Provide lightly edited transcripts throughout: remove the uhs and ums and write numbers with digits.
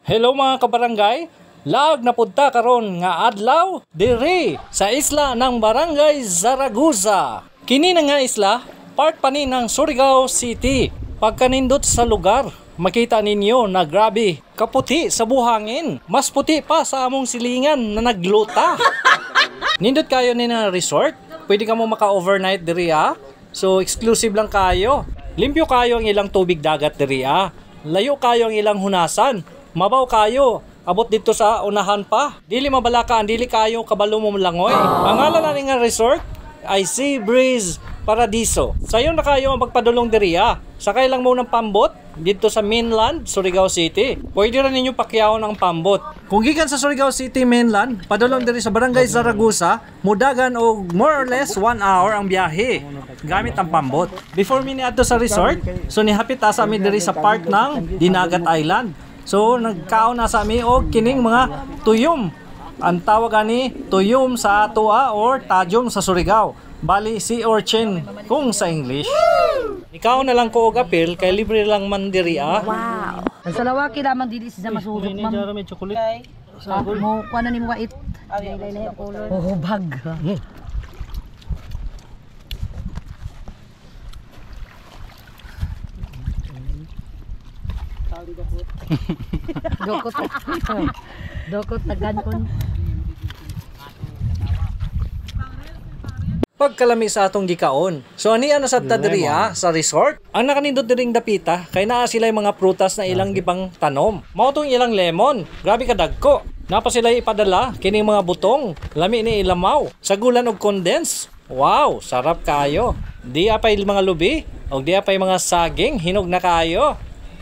Hello mga kabarangay, laag na punta karon nga adlaw diri sa isla ng Barangay Zaragoza. Kini na nga isla, part pa ni ng Surigao City. Pagkanindot sa lugar, makita ninyo na grabe, kaputi sa buhangin. Mas puti pa sa among silingan na nagluta. Nindot kayo ni na resort, pwede ka mo maka-overnight diri ha. So exclusive lang kayo. Limpyo kayo ang ilang tubig dagat diri ha. Layo kayo ang ilang hunasan. Mabaw kayo, abot dito sa unahan pa. Dili mabalakaan, dili kayo kabalo mo langoy. Ang ngalan na nga resort ay Sea Breeze Paradiso. Sayo na kayo ang pagpadulong diriya. Sakay lang mo ng pambot dito sa mainland, Surigao City. Pwede rin ninyo pakyawon ang pambot. Kung gikan sa Surigao City mainland, padulong diri sa Barangay Zaragoza, mudagan og more or less 1 hour ang biyahe gamit ang pambot. Before mi niadto sa resort, so nihapit sa mi diri sa part ng Dinagat Island. So nagkaon na sa mi og kining mga tuyom. Ang tawag ani tuyom sa atoa or tajom sa Surigao. Bali sea urchin kung sa English. Ikaw na lang ko og apil kay libre lang man diri ah. Wow. Ang salawaki lamang dili sa masulot ma'am. May chocolate. Mo kuan na nimo ka it. Oh bag. Dokot. Dokot tagan kon. Pagkalami sa atong gikaon. So ani ana sa diriya sa resort. Ang nakanindot diring dapita kay naa sila yung mga prutas na ilang gibang tanom. Mao tong ilang lemon. Grabe ka dagko. Napa sila ipadala kining mga butong. Lami ni ilamaw. Sagulan og condense. Wow, sarap kayo. Di apay mga lubi og di apay mga saging hinog na kayo.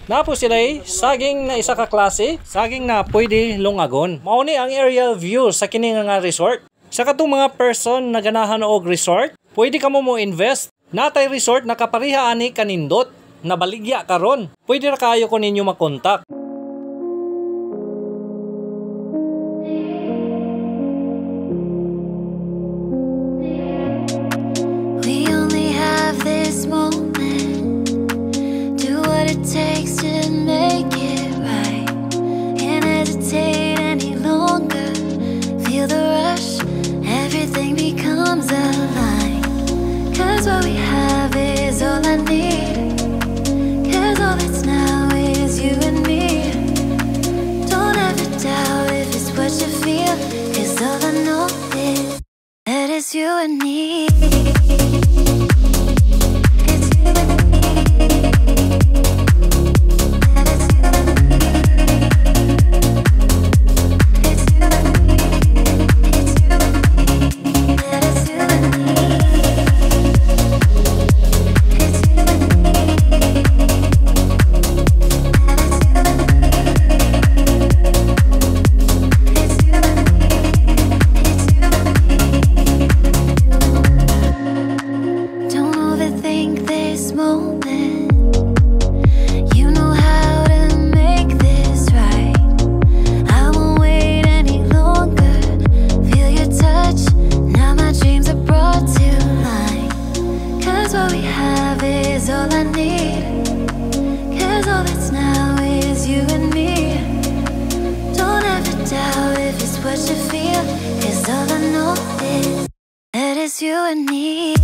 Napo sila saging na isa ka klase, saging na pwede lungagon. Mao ni ang aerial view sa kini nga resort. Sa katong mga person na ganahan og resort, pwede ka mo invest. Natay resort na kapariha ani kanindot, na baligya karon. Pwede ra kayo ko ninyo makontak. We only have this moment. Do what it takes to make it right. Can't hesitate any longer. Feel the rush. Everything becomes a line. 'Cause what we have is all I need. 'Cause all that's now is you and me. Don't ever doubt if it's what you feel. 'Cause all I know is that it's you and me. It's you and me. That it's you and me. It's you and me. It's you and me. That it's you and me. It's you and me. That it's you and me. It's you and me. It's you and me. Don't overthink this moment. You know how to make this right. I won't wait any longer. Feel your touch. Now my dreams are brought to life. 'Cause what we have is all I need. 'Cause all that's now is you and me. Don't ever doubt if it's what you feel. 'Cause all I know is that it's you and me.